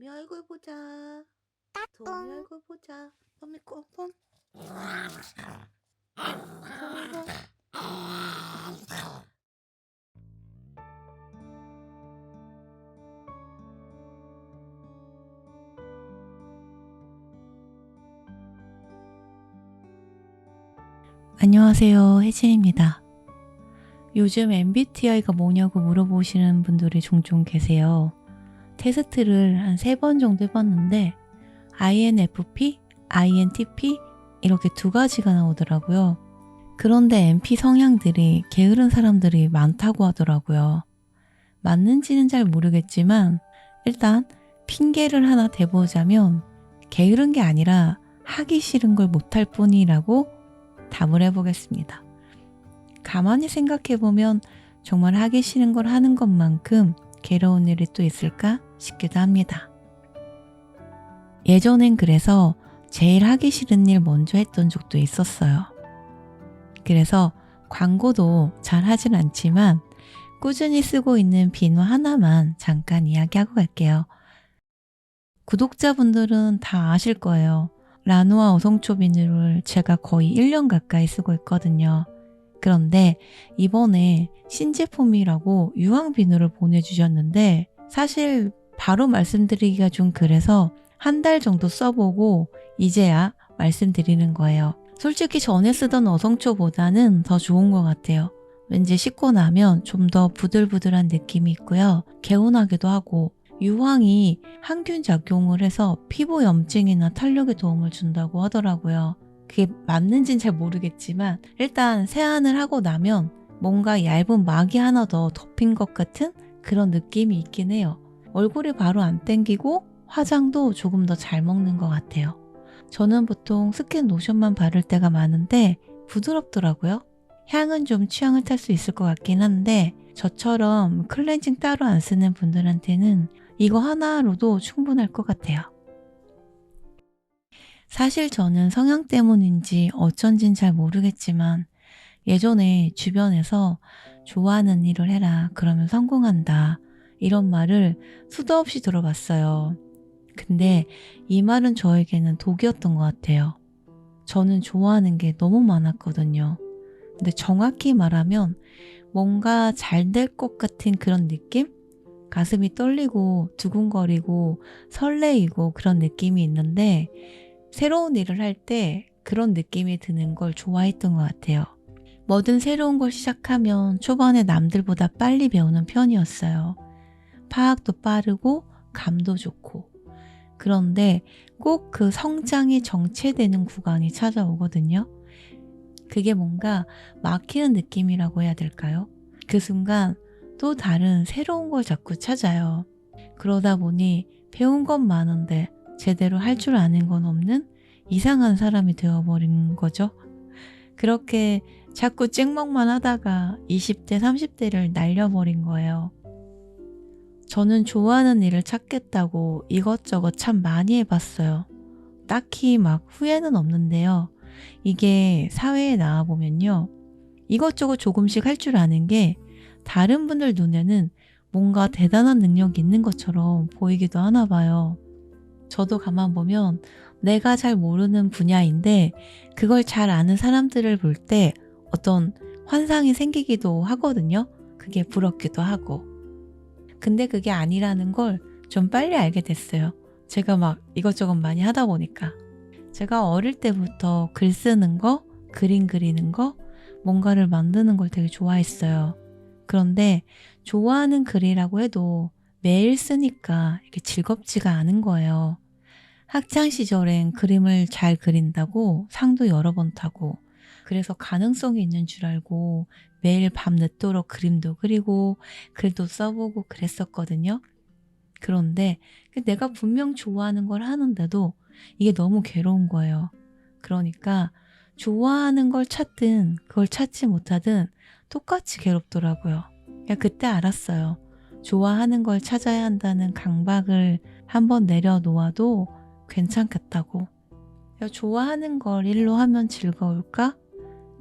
도미 얼굴 보자. 도미 얼굴 보자. 도미 콩콩. 콩콩. 안녕하세요, 혜진입니다. 요즘 MBTI가 뭐냐고 물어보시는 분들이 종종 계세요. 테스트를 한 3번 정도 해봤는데 INFP, INTP 이렇게 2가지가 나오더라고요. 그런데 MP 성향들이 게으른 사람들이 많다고 하더라고요. 맞는지는 잘 모르겠지만 일단 핑계를 하나 대보자면 게으른 게 아니라 하기 싫은 걸 못할 뿐이라고 답을 해보겠습니다. 가만히 생각해보면 정말 하기 싫은 걸 하는 것만큼 괴로운 일이 또 있을까 싶기도 합니다. 예전엔 그래서 제일 하기 싫은 일 먼저 했던 적도 있었어요. 그래서 광고도 잘 하진 않지만 꾸준히 쓰고 있는 비누 하나만 잠깐 이야기하고 갈게요. 구독자분들은 다 아실 거예요. 라누아 어성초 비누를 제가 거의 1년 가까이 쓰고 있거든요. 그런데 이번에 신제품이라고 유황 비누를 보내주셨는데 사실 바로 말씀드리기가 좀 그래서 한 달 정도 써보고 이제야 말씀드리는 거예요. 솔직히 전에 쓰던 어성초보다는 더 좋은 것 같아요. 왠지 씻고 나면 좀 더 부들부들한 느낌이 있고요. 개운하기도 하고 유황이 항균 작용을 해서 피부 염증이나 탄력에 도움을 준다고 하더라고요. 그게 맞는지는 잘 모르겠지만 일단 세안을 하고 나면 뭔가 얇은 막이 하나 더 덮인 것 같은 그런 느낌이 있긴 해요. 얼굴이 바로 안 땡기고 화장도 조금 더 잘 먹는 것 같아요. 저는 보통 스킨 로션만 바를 때가 많은데 부드럽더라고요. 향은 좀 취향을 탈 수 있을 것 같긴 한데 저처럼 클렌징 따로 안 쓰는 분들한테는 이거 하나로도 충분할 것 같아요. 사실 저는 성향 때문인지 어쩐진 잘 모르겠지만 예전에 주변에서 좋아하는 일을 해라 그러면 성공한다 이런 말을 수도 없이 들어봤어요. 근데 이 말은 저에게는 독이었던 것 같아요. 저는 좋아하는 게 너무 많았거든요. 근데 정확히 말하면 뭔가 잘 될 것 같은 그런 느낌? 가슴이 떨리고 두근거리고 설레이고 그런 느낌이 있는데 새로운 일을 할 때 그런 느낌이 드는 걸 좋아했던 것 같아요. 뭐든 새로운 걸 시작하면 초반에 남들보다 빨리 배우는 편이었어요. 파악도 빠르고 감도 좋고. 그런데 꼭 그 성장이 정체되는 구간이 찾아오거든요. 그게 뭔가 막히는 느낌이라고 해야 될까요? 그 순간 또 다른 새로운 걸 자꾸 찾아요. 그러다 보니 배운 건 많은데 제대로 할 줄 아는 건 없는 이상한 사람이 되어버린 거죠. 그렇게 자꾸 찍먹만 하다가 20대, 30대를 날려버린 거예요. 저는 좋아하는 일을 찾겠다고 이것저것 참 많이 해봤어요. 딱히 막 후회는 없는데요. 이게 사회에 나와보면요. 이것저것 조금씩 할 줄 아는 게 다른 분들 눈에는 뭔가 대단한 능력이 있는 것처럼 보이기도 하나 봐요. 저도 가만 보면 내가 잘 모르는 분야인데 그걸 잘 아는 사람들을 볼 때 어떤 환상이 생기기도 하거든요. 그게 부럽기도 하고. 근데 그게 아니라는 걸 좀 빨리 알게 됐어요. 제가 막 이것저것 많이 하다 보니까. 제가 어릴 때부터 글 쓰는 거, 그림 그리는 거, 뭔가를 만드는 걸 되게 좋아했어요. 그런데 좋아하는 글이라고 해도 매일 쓰니까 이게 즐겁지가 않은 거예요. 학창 시절엔 그림을 잘 그린다고 상도 여러 번 타고 그래서 가능성이 있는 줄 알고 매일 밤 늦도록 그림도 그리고 글도 써보고 그랬었거든요. 그런데 내가 분명 좋아하는 걸 하는데도 이게 너무 괴로운 거예요. 그러니까 좋아하는 걸 찾든 그걸 찾지 못하든 똑같이 괴롭더라고요. 그때 알았어요. 좋아하는 걸 찾아야 한다는 강박을 한번 내려놓아도 괜찮겠다고. 좋아하는 걸 일로 하면 즐거울까?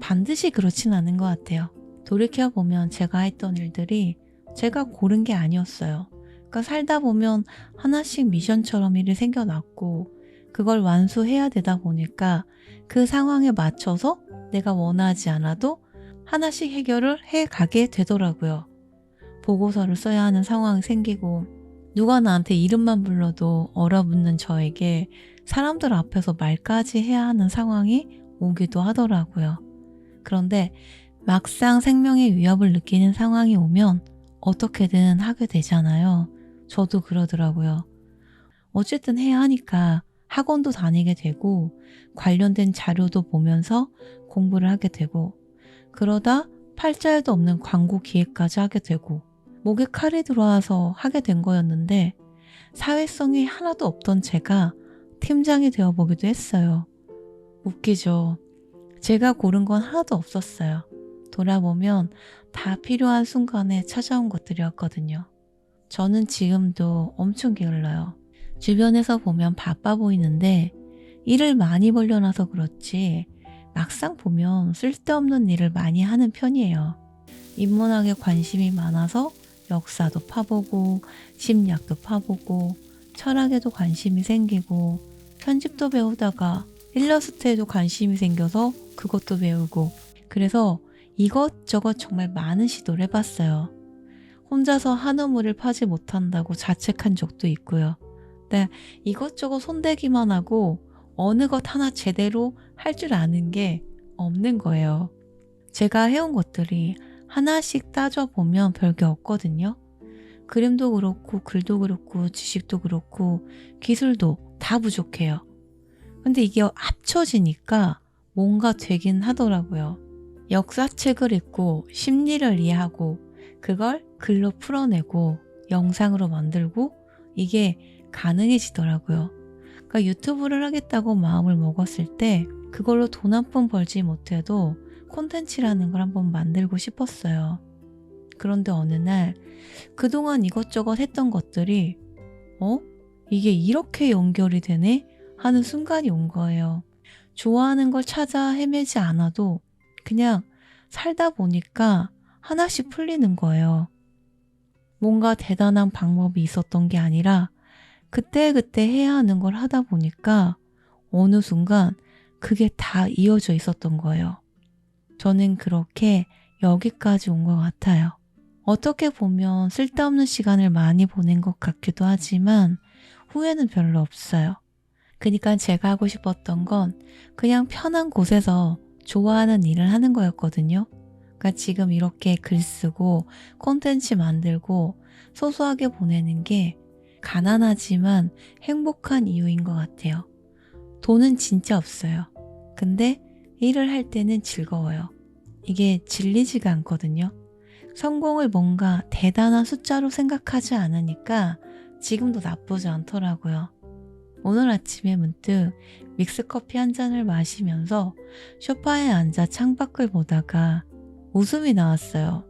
반드시 그렇진 않은 것 같아요. 돌이켜보면 제가 했던 일들이 제가 고른 게 아니었어요. 그러니까 살다 보면 하나씩 미션처럼 일이 생겨났고 그걸 완수해야 되다 보니까 그 상황에 맞춰서 내가 원하지 않아도 하나씩 해결을 해 가게 되더라고요. 보고서를 써야 하는 상황이 생기고 누가 나한테 이름만 불러도 얼어붙는 저에게 사람들 앞에서 말까지 해야 하는 상황이 오기도 하더라고요. 그런데 막상 생명의 위협을 느끼는 상황이 오면 어떻게든 하게 되잖아요. 저도 그러더라고요. 어쨌든 해야 하니까 학원도 다니게 되고 관련된 자료도 보면서 공부를 하게 되고 그러다 팔자에도 없는 광고 기획까지 하게 되고 목에 칼이 들어와서 하게 된 거였는데 사회성이 하나도 없던 제가 팀장이 되어보기도 했어요. 웃기죠. 제가 고른 건 하나도 없었어요. 돌아보면 다 필요한 순간에 찾아온 것들이었거든요. 저는 지금도 엄청 게을러요. 주변에서 보면 바빠 보이는데 일을 많이 벌려놔서 그렇지 막상 보면 쓸데없는 일을 많이 하는 편이에요. 인문학에 관심이 많아서 역사도 파보고 심리학도 파보고 철학에도 관심이 생기고 편집도 배우다가 일러스트에도 관심이 생겨서 그것도 배우고 그래서 이것저것 정말 많은 시도를 해봤어요. 혼자서 한 우물을 파지 못한다고 자책한 적도 있고요. 근데 이것저것 손대기만 하고 어느 것 하나 제대로 할 줄 아는 게 없는 거예요. 제가 해온 것들이 하나씩 따져보면 별게 없거든요. 그림도 그렇고 글도 그렇고 지식도 그렇고 기술도 다 부족해요. 근데 이게 합쳐지니까 뭔가 되긴 하더라고요. 역사책을 읽고 심리를 이해하고 그걸 글로 풀어내고 영상으로 만들고 이게 가능해지더라고요. 그러니까 유튜브를 하겠다고 마음을 먹었을 때 그걸로 돈 한 푼 벌지 못해도 콘텐츠라는 걸 한번 만들고 싶었어요. 그런데 어느 날 그동안 이것저것 했던 것들이 이게 이렇게 연결이 되네? 하는 순간이 온 거예요. 좋아하는 걸 찾아 헤매지 않아도 그냥 살다 보니까 하나씩 풀리는 거예요. 뭔가 대단한 방법이 있었던 게 아니라 그때그때 해야 하는 걸 하다 보니까 어느 순간 그게 다 이어져 있었던 거예요. 저는 그렇게 여기까지 온 것 같아요. 어떻게 보면 쓸데없는 시간을 많이 보낸 것 같기도 하지만 후회는 별로 없어요. 그러니까 제가 하고 싶었던 건 그냥 편한 곳에서 좋아하는 일을 하는 거였거든요. 그러니까 지금 이렇게 글 쓰고 콘텐츠 만들고 소소하게 보내는 게 가난하지만 행복한 이유인 것 같아요. 돈은 진짜 없어요. 근데 일을 할 때는 즐거워요. 이게 질리지가 않거든요. 성공을 뭔가 대단한 숫자로 생각하지 않으니까 지금도 나쁘지 않더라고요. 오늘 아침에 문득 믹스커피 한 잔을 마시면서 소파에 앉아 창밖을 보다가 웃음이 나왔어요.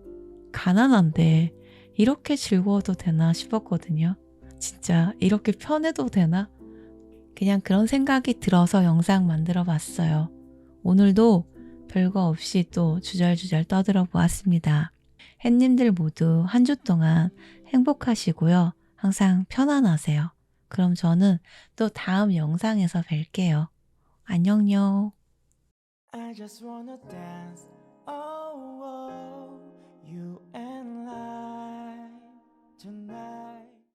가난한데 이렇게 즐거워도 되나 싶었거든요. 진짜 이렇게 편해도 되나? 그냥 그런 생각이 들어서 영상 만들어 봤어요. 오늘도 별거 없이 또 주절주절 떠들어 보았습니다. 햇님들 모두 한 주 동안 행복하시고요. 항상 편안하세요. 그럼 저는 또 다음 영상에서 뵐게요. 안녕요. I just wanna dance, oh, oh, you and I tonight.